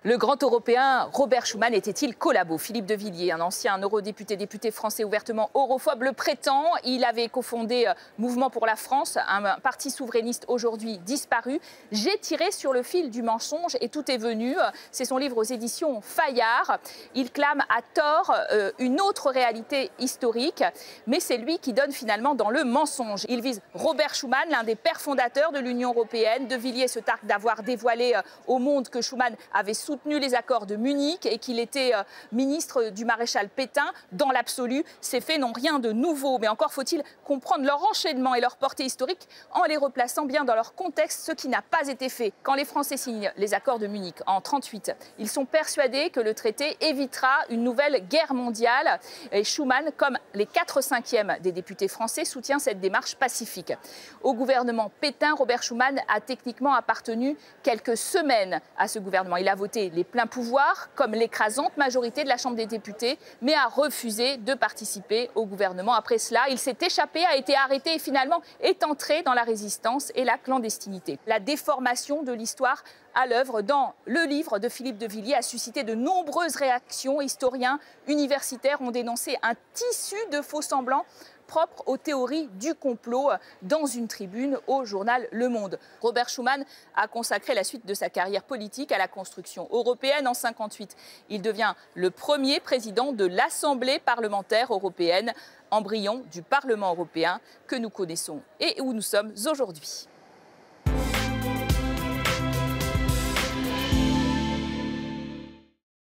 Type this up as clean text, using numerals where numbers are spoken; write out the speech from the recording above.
Le grand européen Robert Schuman était-il collabo? Philippe de Villiers, un ancien député français ouvertement europhobe, le prétend. Il avait cofondé Mouvement pour la France, un parti souverainiste aujourd'hui disparu. J'ai tiré sur le fil du mensonge et tout est venu. C'est son livre aux éditions Fayard. Il clame à tort une autre réalité historique, mais c'est lui qui donne finalement dans le mensonge. Il vise Robert Schuman, l'un des pères fondateurs de l'Union européenne. De Villiers se targue d'avoir dévoilé au monde que Schuman avait soutenu les accords de Munich et qu'il était ministre du maréchal Pétain. Dans l'absolu, ces faits n'ont rien de nouveau. Mais encore faut-il comprendre leur enchaînement et leur portée historique en les replaçant bien dans leur contexte, ce qui n'a pas été fait. Quand les Français signent les accords de Munich en 1938, ils sont persuadés que le traité évitera une nouvelle guerre mondiale. Et Schuman, comme les 4/5 des députés français, soutient cette démarche pacifique. Au gouvernement Pétain, Robert Schuman a techniquement appartenu quelques semaines à ce gouvernement. Il a voté les pleins pouvoirs, comme l'écrasante majorité de la Chambre des députés, mais a refusé de participer au gouvernement. Après cela, il s'est échappé, a été arrêté et finalement est entré dans la résistance et la clandestinité. La déformation de l'histoire à l'œuvre dans le livre de Philippe de Villiers a suscité de nombreuses réactions. Historiens, universitaires ont dénoncé un tissu de faux-semblants propre aux théories du complot dans une tribune au journal Le Monde. Robert Schuman a consacré la suite de sa carrière politique à la construction européenne. En 1958, il devient le premier président de l'Assemblée parlementaire européenne, embryon du Parlement européen que nous connaissons et où nous sommes aujourd'hui.